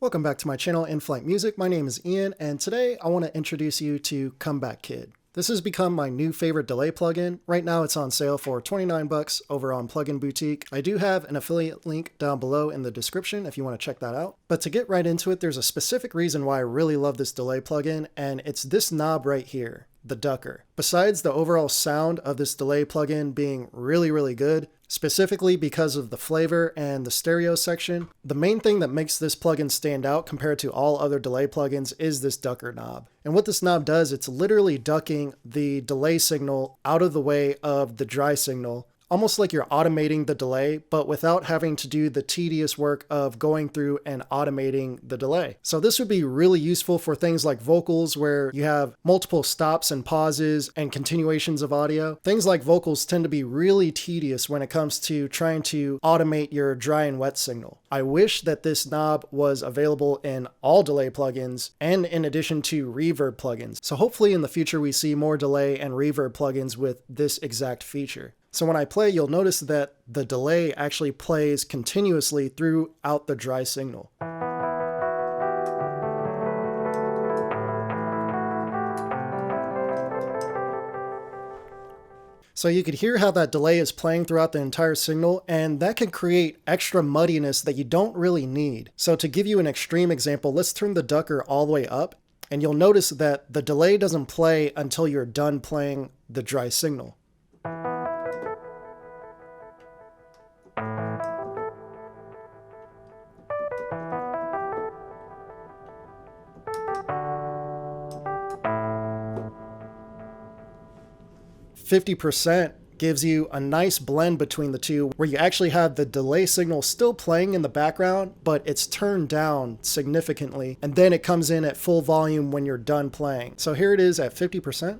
Welcome back to my channel, In-Flight Music. My name is Ian, and today I want to introduce you to Comeback Kid. This has become my new favorite delay plugin. Right now it's on sale for 29 bucks over on Plugin Boutique. I do have an affiliate link down below in the description if you want to check that out. But to get right into it, there's a specific reason why I really love this delay plugin, and it's this knob right here, the ducker. Besides the overall sound of this delay plugin being really good, specifically because of the flavor and the stereo section, the main thing that makes this plugin stand out compared to all other delay plugins is this ducker knob. And what this knob does, it's literally ducking the delay signal out of the way of the dry signal, almost like you're automating the delay, but without having to do the tedious work of going through and automating the delay. So this would be really useful for things like vocals where you have multiple stops and pauses and continuations of audio. Things like vocals tend to be really tedious when it comes to trying to automate your dry and wet signal. I wish that this knob was available in all delay plugins and in addition to reverb plugins. So hopefully in the future we see more delay and reverb plugins with this exact feature. So when I play, you'll notice that the delay actually plays continuously throughout the dry signal. So you could hear how that delay is playing throughout the entire signal, and that can create extra muddiness that you don't really need. So to give you an extreme example, let's turn the ducker all the way up, and you'll notice that the delay doesn't play until you're done playing the dry signal. %, gives you a nice blend between the two where you actually have the delay signal still playing in the background, but it's turned down significantly, and then it comes in at full volume when you're done playing. So here it is at 50%.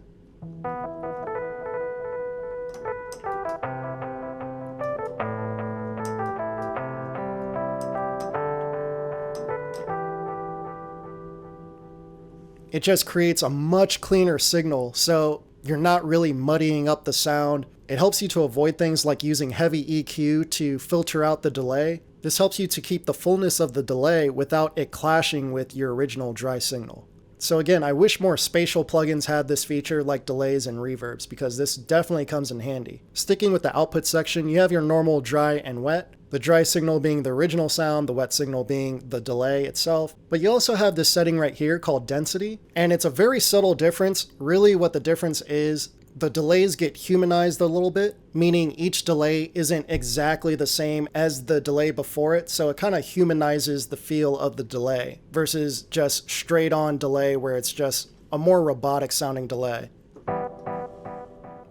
It just creates a much cleaner signal, so you're not really muddying up the sound. It helps you to avoid things like using heavy EQ to filter out the delay. This helps you to keep the fullness of the delay without it clashing with your original dry signal. So again, I wish more spatial plugins had this feature like delays and reverbs, because this definitely comes in handy. Sticking with the output section, you have your normal dry and wet. The dry signal being the original sound, the wet signal being the delay itself. But you also have this setting right here called density, and it's a very subtle difference. Really what the difference is, the delays get humanized a little bit, meaning each delay isn't exactly the same as the delay before it, so it kind of humanizes the feel of the delay versus just straight on delay where it's just a more robotic sounding delay,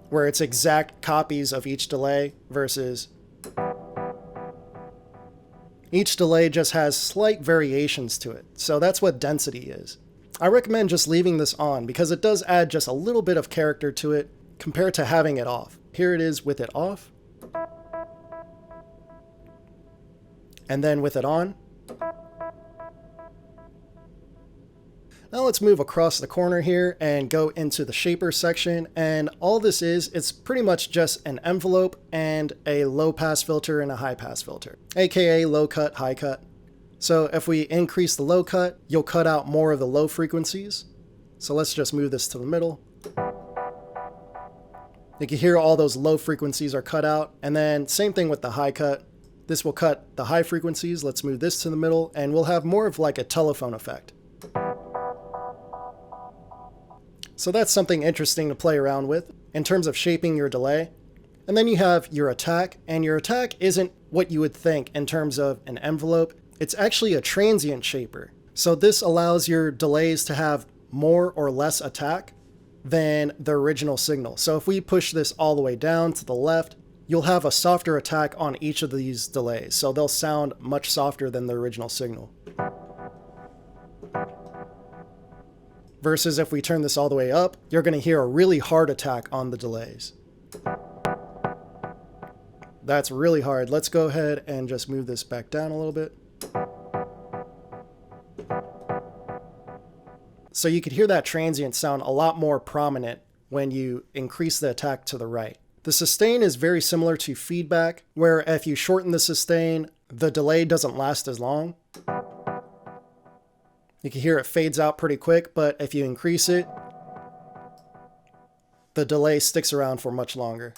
where it's exact copies of each delay versus each delay just has slight variations to it. So that's what density is. I recommend just leaving this on because it does add just a little bit of character to it compared to having it off. Here it is with it off. And then with it on. Now let's move across the corner here and go into the shaper section. And all this is, it's pretty much just an envelope and a low pass filter and a high pass filter, aka low cut, high cut. So if we increase the low cut, you'll cut out more of the low frequencies. So let's just move this to the middle. You can hear all those low frequencies are cut out. And then same thing with the high cut. This will cut the high frequencies. Let's move this to the middle and we'll have more of like a telephone effect. So that's something interesting to play around with in terms of shaping your delay. And then you have your attack, and your attack isn't what you would think in terms of an envelope. It's actually a transient shaper. So this allows your delays to have more or less attack than the original signal. So if we push this all the way down to the left, you'll have a softer attack on each of these delays. So they'll sound much softer than the original signal. Versus if we turn this all the way up, you're going to hear a really hard attack on the delays. That's really hard. Let's go ahead and just move this back down a little bit. So you could hear that transient sound a lot more prominent when you increase the attack to the right. The sustain is very similar to feedback, where if you shorten the sustain, the delay doesn't last as long. You can hear it fades out pretty quick, but if you increase it, the delay sticks around for much longer.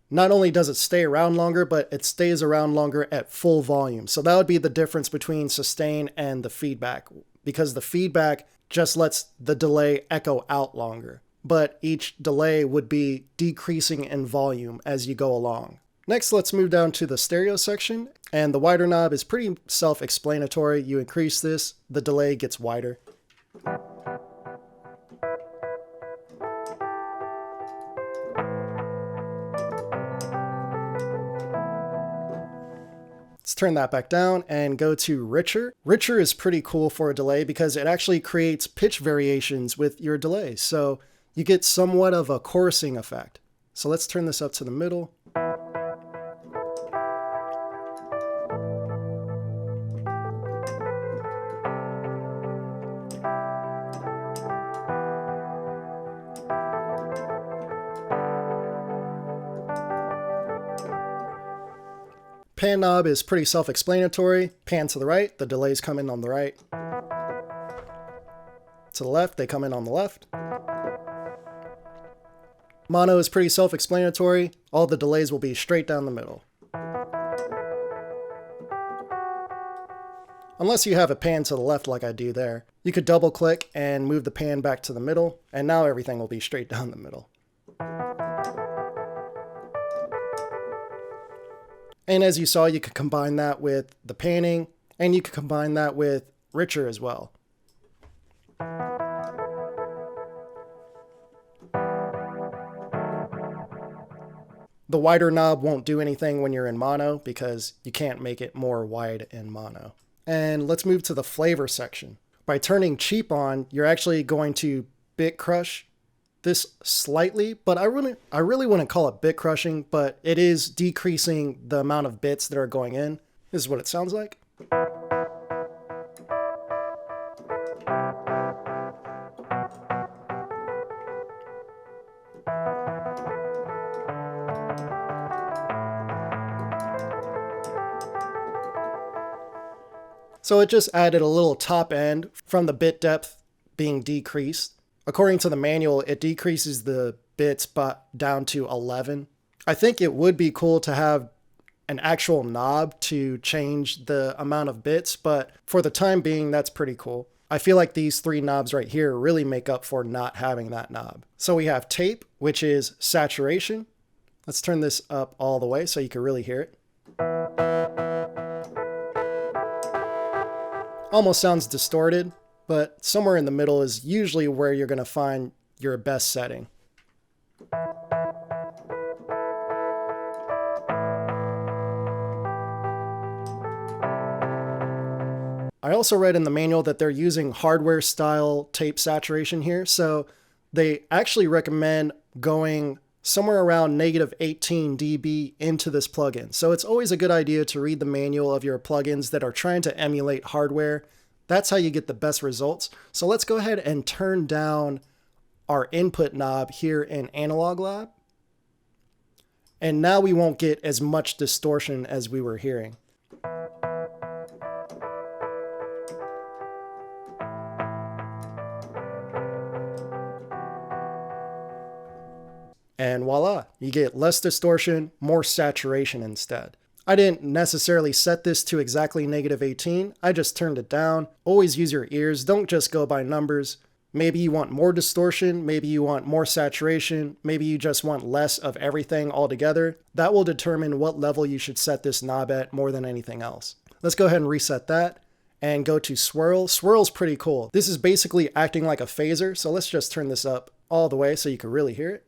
Not only does it stay around longer, but it stays around longer at full volume. So that would be the difference between sustain and the feedback, because the feedback just lets the delay echo out longer, but each delay would be decreasing in volume as you go along. Next, let's move down to the stereo section, and the wider knob is pretty self-explanatory. You increase this, the delay gets wider. Let's turn that back down and go to richer. Richer is pretty cool for a delay because it actually creates pitch variations with your delay. So you get somewhat of a chorusing effect. So let's turn this up to the middle. Pan knob is pretty self-explanatory. Pan to the right, the delays come in on the right. To the left, they come in on the left. Mono is pretty self-explanatory. All the delays will be straight down the middle. Unless you have a pan to the left like I do there. You could double click and move the pan back to the middle, and now everything will be straight down the middle. And as you saw, you could combine that with the panning, and you could combine that with richer as well. The wider knob won't do anything when you're in mono because you can't make it more wide in mono. And let's move to the flavor section. By turning cheap on, you're actually going to bit crush this slightly, but I really wouldn't call it bit crushing, but it is decreasing the amount of bits that are going in. This is what it sounds like. So it just added a little top end from the bit depth being decreased. According to the manual, it decreases the bits but down to 11. I think it would be cool to have an actual knob to change the amount of bits, but for the time being, that's pretty cool. I feel like these three knobs right here really make up for not having that knob. So we have tape, which is saturation. Let's turn this up all the way so you can really hear it. Almost sounds distorted, but somewhere in the middle is usually where you're going to find your best setting. I also read in the manual that they're using hardware style tape saturation here, so they actually recommend going somewhere around -18 dB into this plugin. So it's always a good idea to read the manual of your plugins that are trying to emulate hardware. That's how you get the best results. So let's go ahead and turn down our input knob here in Analog Lab. And now we won't get as much distortion as we were hearing. And voila, you get less distortion, more saturation instead. I didn't necessarily set this to exactly -18. I just turned it down. Always use your ears. Don't just go by numbers. Maybe you want more distortion. Maybe you want more saturation. Maybe you just want less of everything altogether. That will determine what level you should set this knob at more than anything else. Let's go ahead and reset that and go to swirl. Swirl's pretty cool. This is basically acting like a phaser. So let's just turn this up all the way so you can really hear it.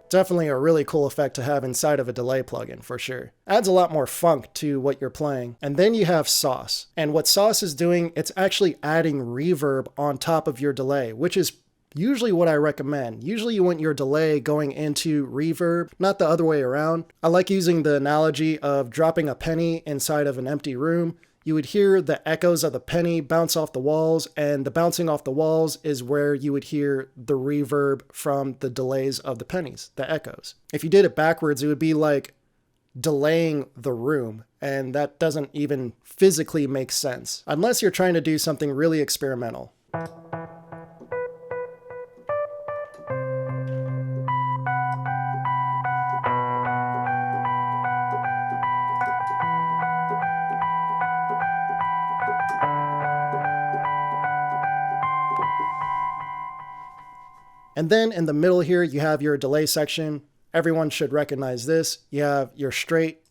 Definitely a really cool effect to have inside of a delay plugin, for sure. Adds a lot more funk to what you're playing. And then you have sauce. And what sauce is doing, it's actually adding reverb on top of your delay, which is usually what I recommend. Usually you want your delay going into reverb, not the other way around. I like using the analogy of dropping a penny inside of an empty room. you would hear the echoes of the penny bounce off the walls, and the bouncing off the walls is where you would hear the reverb from the delays of the pennies, the echoes. If you did it backwards, it would be like delaying the room, and that doesn't even physically make sense, unless you're trying to do something really experimental. And then in the middle here, you have your delay section. Everyone should recognize this. You have your straight,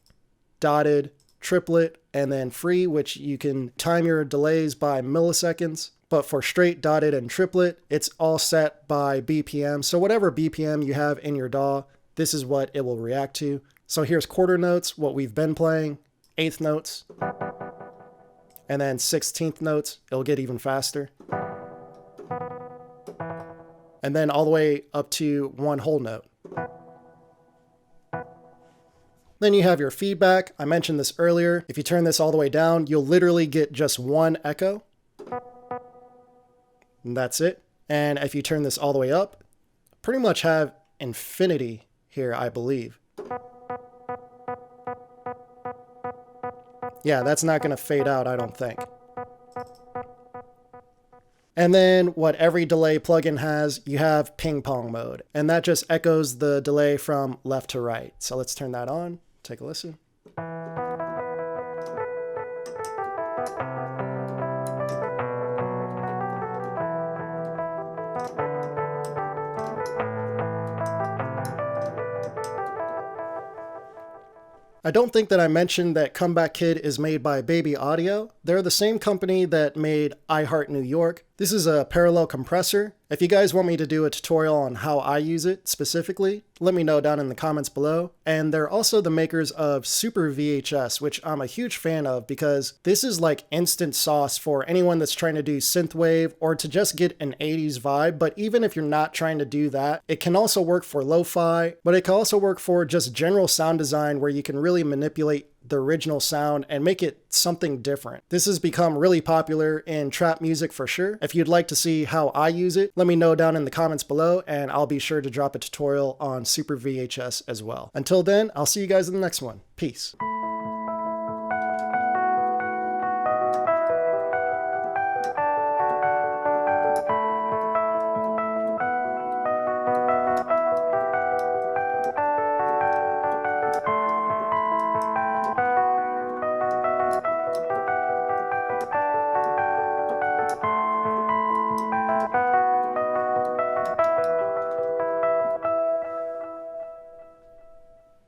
dotted, triplet, and then free, which you can time your delays by milliseconds. But for straight, dotted, and triplet, it's all set by BPM. So whatever BPM you have in your DAW, this is what it will react to. So here's quarter notes, what we've been playing, eighth notes, and then 16th notes. It'll get even faster. And then all the way up to one whole note. Then you have your feedback. I mentioned this earlier. If you turn this all the way down, you'll literally get just one echo. And that's it. And if you turn this all the way up, pretty much have infinity here, I believe. Yeah, that's not going to fade out, I don't think. And then what every delay plugin has, you have ping pong mode, and that just echoes the delay from left to right. So let's turn that on, take a listen. I don't think that I mentioned that Comeback Kid is made by Baby Audio. They're the same company that made I Heart New York. This is a parallel compressor. If you guys want me to do a tutorial on how I use it specifically, let me know down in the comments below. And they're also the makers of Super VHS, which I'm a huge fan of because this is like instant sauce for anyone that's trying to do synthwave or to just get an 80s vibe. But even if you're not trying to do that, it can also work for lo-fi, but it can also work for just general sound design where you can really manipulate the original sound and make it something different. This has become really popular in trap music for sure. If you'd like to see how I use it, let me know down in the comments below and I'll be sure to drop a tutorial on Super VHS as well. Until then, I'll see you guys in the next one. Peace.